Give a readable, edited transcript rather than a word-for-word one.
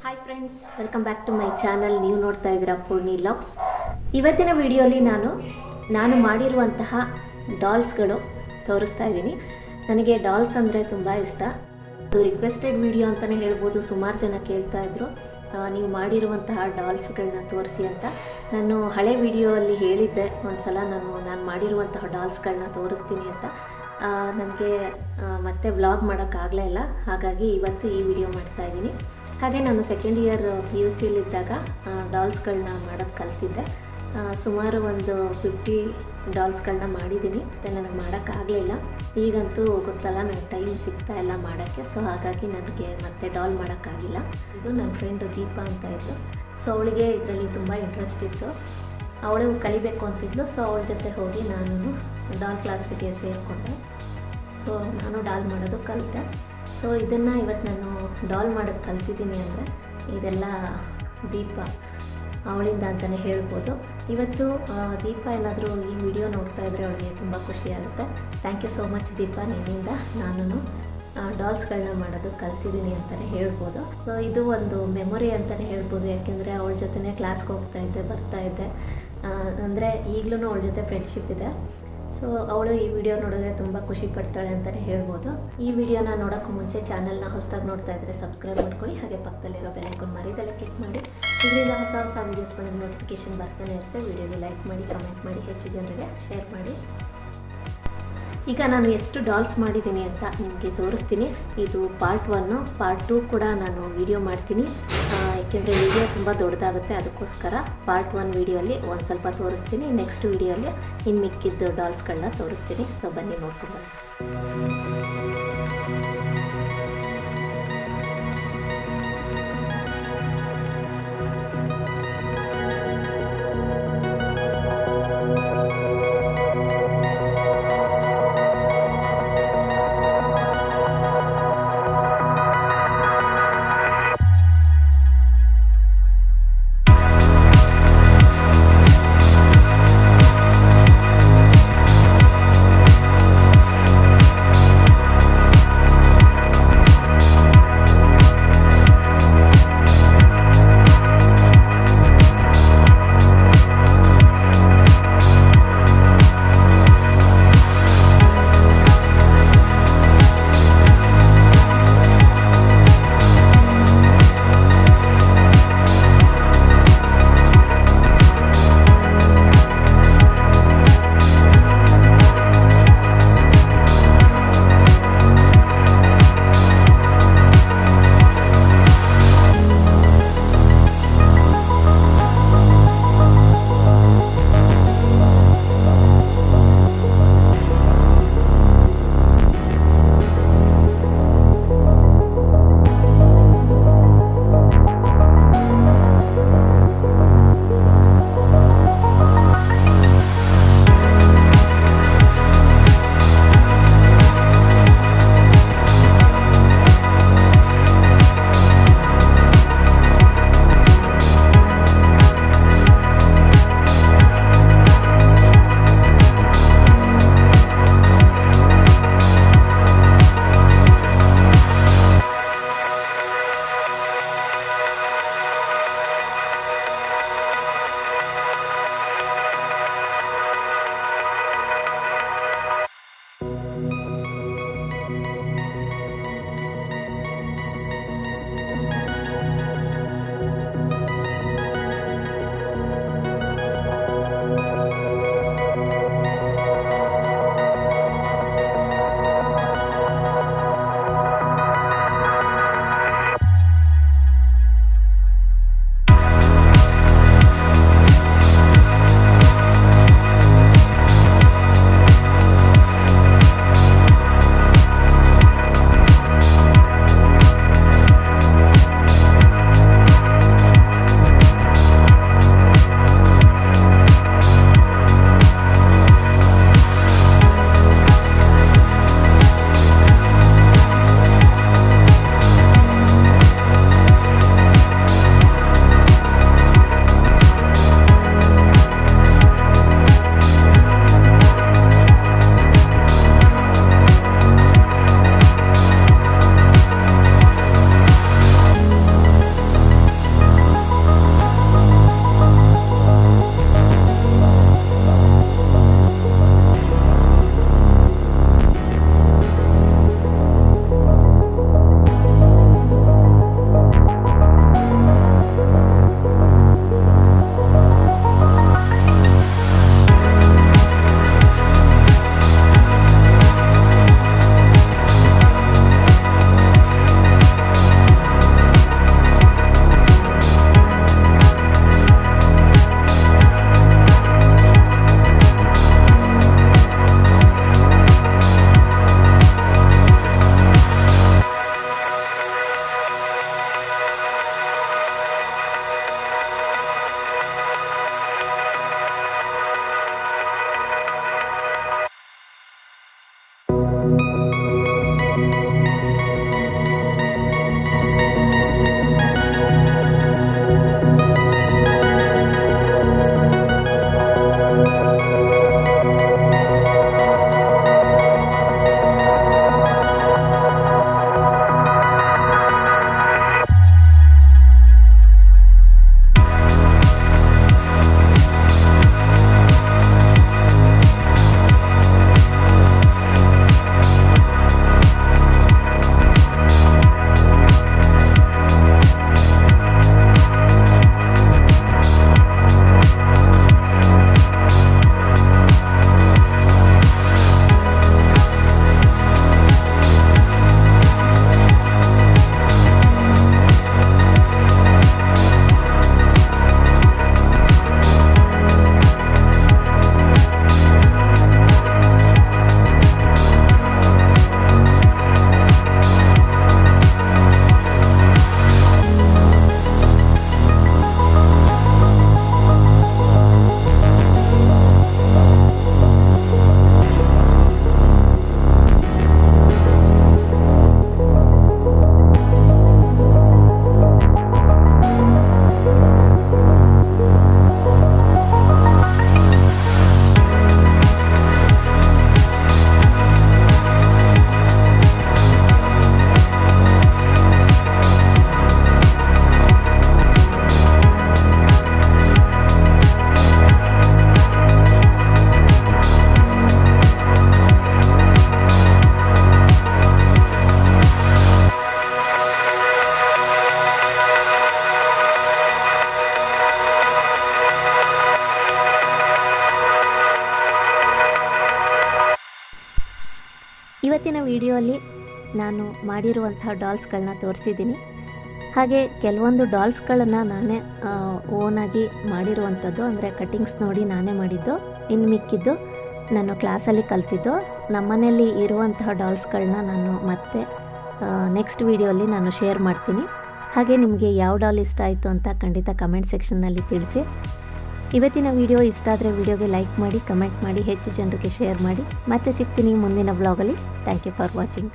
Hi friends, welcome back to my channel. ನೀವು ನೋಡ್ತಾ ಇದ್ದೀರಾ ಪೂರ್ಣಿ ಲಾಗ್ಸ್. ಇವತ್ತಿನ ವಿಡಿಯೋಲಿ ನಾನು ಮಾಡಿರುವಂತಹ ಡಾಲ್ಸ್ಗಳು ತೋರಿಸ್ತಾ ಇದ್ದೀನಿ. ನನಗೆ ಡಾಲ್ಸ್ ಅಂದರೆ ತುಂಬ ಇಷ್ಟ. ಅದು ರಿಕ್ವೆಸ್ಟೆಡ್ ವಿಡಿಯೋ ಅಂತಲೇ ಹೇಳ್ಬೋದು. ಸುಮಾರು ಜನ ಕೇಳ್ತಾ ಇದ್ರು ನೀವು ಮಾಡಿರುವಂತಹ ಡಾಲ್ಸ್ಗಳನ್ನ ತೋರಿಸಿ ಅಂತ. ನಾನು ಹಳೆ ವಿಡಿಯೋಲ್ಲಿ ಹೇಳಿದ್ದೆ ಒಂದು ಸಲ ನಾನು ಮಾಡಿರುವಂತಹ ಡಾಲ್ಸ್ಗಳನ್ನ ತೋರಿಸ್ತೀನಿ ಅಂತ. ನನಗೆ ಮತ್ತೆ ವ್ಲಾಗ್ ಮಾಡೋಕ್ಕಾಗಲೇ ಇಲ್ಲ, ಹಾಗಾಗಿ ಇವತ್ತು ಈ ವಿಡಿಯೋ ಮಾಡ್ತಾಯಿದ್ದೀನಿ. ಹಾಗೆ ನಾನು ಸೆಕೆಂಡ್ ಇಯರ್ PUCಯಲ್ಲಿದ್ದಾಗ ಡಾಲ್ಸ್ಗಳನ್ನ ಮಾಡೋದು ಕಲಿತಿದ್ದೆ. ಸುಮಾರು ಒಂದು 50 ಡಾಲ್ಸ್ಗಳನ್ನ ಮಾಡಿದ್ದೀನಿ. ಮತ್ತು ನನಗೆ ಮಾಡೋಕ್ಕಾಗಲಿಲ್ಲ. ಈಗಂತೂ ಗೊತ್ತಲ್ಲ, ನನಗೆ ಟೈಮ್ ಸಿಗ್ತಾ ಇಲ್ಲ ಮಾಡೋಕ್ಕೆ. ಸೊ ಹಾಗಾಗಿ ನನಗೆ ಮತ್ತೆ ಡಾಲ್ ಮಾಡೋಕ್ಕಾಗಿಲ್ಲ. ಇದು ನನ್ನ ಫ್ರೆಂಡು ದೀಪಾ ಅಂತ ಇತ್ತು. ಸೊ ಅವಳಿಗೆ ಇದರಲ್ಲಿ ತುಂಬ ಇಂಟ್ರೆಸ್ಟ್ ಇತ್ತು. ಅವಳು ಕಲಿಬೇಕು ಅಂತಿದ್ಲು. ಸೊ ಅವಳ ಜೊತೆ ಹೋಗಿ ನಾನು ಡಾಲ್ ಕ್ಲಾಸಿಗೆ ಸೇರಿಕೊಂಡೆ. ಸೊ ನಾನು ಡಾಲ್ ಮಾಡೋದು ಕಲಿತೆ. ಸೊ ಇದನ್ನು ಇವತ್ತು ನಾನು ಡಾಲ್ ಮಾಡೋದು ಕಲ್ತಿದ್ದೀನಿ ಅಂದರೆ ಇದೆಲ್ಲ ದೀಪ ಅವಳಿಂದ ಅಂತಲೇ ಹೇಳ್ಬೋದು. ಇವತ್ತು ದೀಪ ಏನಾದರೂ ಈ ವಿಡಿಯೋ ನೋಡ್ತಾ ಇದ್ದರೆ ಅವಳಿಗೆ ತುಂಬ ಖುಷಿಯಾಗುತ್ತೆ. ಥ್ಯಾಂಕ್ ಯು ಸೋ ಮಚ್ ದೀಪ, ನಿನ್ನಿಂದ ನಾನು ಡಾಲ್ಸ್ಗಳನ್ನ ಮಾಡೋದು ಕಲ್ತಿದ್ದೀನಿ ಅಂತಲೇ ಹೇಳ್ಬೋದು. ಸೊ ಇದು ಒಂದು ಮೆಮೊರಿ ಅಂತಲೇ ಹೇಳ್ಬೋದು. ಯಾಕೆಂದರೆ ಅವಳ ಜೊತೆನೇ ಕ್ಲಾಸ್ಗೆ ಹೋಗ್ತಾಯಿದ್ದೆ, ಬರ್ತಾಯಿದ್ದೆ. ಅಂದರೆ ಈಗಲೂ ಅವಳ ಜೊತೆ ಫ್ರೆಂಡ್ಶಿಪ್ ಇದೆ. ಸೊ ಅವಳು ಈ ವಿಡಿಯೋ ನೋಡಿದ್ರೆ ತುಂಬ ಖುಷಿ ಪಡ್ತಾಳೆ ಅಂತಲೇ ಹೇಳ್ಬೋದು. ಈ ವಿಡಿಯೋನ ನೋಡೋಕ್ಕೂ ಮುಂಚೆ ಚಾನಲ್ನ ಹೊಸದಾಗಿ ನೋಡ್ತಾ ಇದ್ದರೆ ಸಬ್ಸ್ಕ್ರೈಬ್ ಮಾಡ್ಕೊಳ್ಳಿ. ಹಾಗೆ ಪಕ್ಕದಲ್ಲಿರೋ ಬೆಲ್ ಐಕಾನ್ ಮರಿದಲ್ಲೇ ಕ್ಲಿಕ್ ಮಾಡಿ. ಇದರಿಂದ ಹೊಸ ವೀಡಿಯೋಸ್ ಬಂದ ನೋಟಿಫಿಕೇಷನ್ ಬರ್ತಾನೆ ಇರುತ್ತೆ. ವಿಡಿಯೋಗೆ ಲೈಕ್ ಮಾಡಿ, ಕಮೆಂಟ್ ಮಾಡಿ, ಹೆಚ್ಚು ಜನರಿಗೆ ಶೇರ್ ಮಾಡಿ. ಈಗ ನಾನು ಎಷ್ಟು ಡಾಲ್ಸ್ ಮಾಡಿದ್ದೀನಿ ಅಂತ ನಿಮಗೆ ತೋರಿಸ್ತೀನಿ. ಇದು ಪಾರ್ಟ್ 1. ಪಾರ್ಟ್ 2 ಕೂಡ ನಾನು ವಿಡಿಯೋ ಮಾಡ್ತೀನಿ. ಏಕೆಂದರೆ ವಿಡಿಯೋ ತುಂಬ ದೊಡ್ಡದಾಗುತ್ತೆ. ಅದಕ್ಕೋಸ್ಕರ ಪಾರ್ಟ್ 1 ವಿಡಿಯೋಲ್ಲಿ ಒಂದು ಸ್ವಲ್ಪ ತೋರಿಸ್ತೀನಿ. ನೆಕ್ಸ್ಟ್ ವಿಡಿಯೋಲ್ಲಿ ಇನ್ನು ಮಿಕ್ಕಿದ್ದು ಡಾಲ್ಸ್ಗಳನ್ನ ತೋರಿಸ್ತೀನಿ. ಸೊ ಬನ್ನಿ ನೋಡ್ಕೊಂಡು. ವಿಡಿಯೋಲಿ ನಾನು ಮಾಡಿರುವಂತಹ ಡಾಲ್ಸ್ಗಳನ್ನ ತೋರಿಸಿದ್ದೀನಿ. ಹಾಗೆ ಕೆಲವೊಂದು ಡಾಲ್ಸ್ಗಳನ್ನು ನಾನೇ ಓನಾಗಿ ಮಾಡಿರುವಂಥದ್ದು, ಅಂದರೆ ಕಟ್ಟಿಂಗ್ಸ್ ನೋಡಿ ನಾನೇ ಮಾಡಿದ್ದು. ಇನ್ನು ಮಿಕ್ಕಿದ್ದು ನಾನು ಕ್ಲಾಸಲ್ಲಿ ಕಲ್ತಿದ್ದು. ನಮ್ಮನೇಲಿ ಇರುವಂತಹ ಡಾಲ್ಸ್ಗಳನ್ನ ನಾನು ಮತ್ತೆ ನೆಕ್ಸ್ಟ್ ವಿಡಿಯೋಲಿ ನಾನು ಶೇರ್ ಮಾಡ್ತೀನಿ. ಹಾಗೆ ನಿಮಗೆ ಯಾವ ಡಾಲ್ ಇಷ್ಟ ಆಯಿತು ಅಂತ ಖಂಡಿತ ಕಮೆಂಟ್ ಸೆಕ್ಷನ್ನಲ್ಲಿ ತಿಳಿಸಿ. ಇವತ್ತಿನ ವಿಡಿಯೋ ಇಷ್ಟ ಆದರೆ ವಿಡಿಯೋಗೆ ಲೈಕ್ ಮಾಡಿ, ಕಮೆಂಟ್ ಮಾಡಿ, ಹೆಚ್ಚು ಜನರಿಗೆ ಶೇರ್ ಮಾಡಿ. ಮತ್ತೆ ಸಿಗ್ತೀನಿ ಮುಂದಿನ ಬ್ಲಾಗಲ್ಲಿ. Thank you for watching.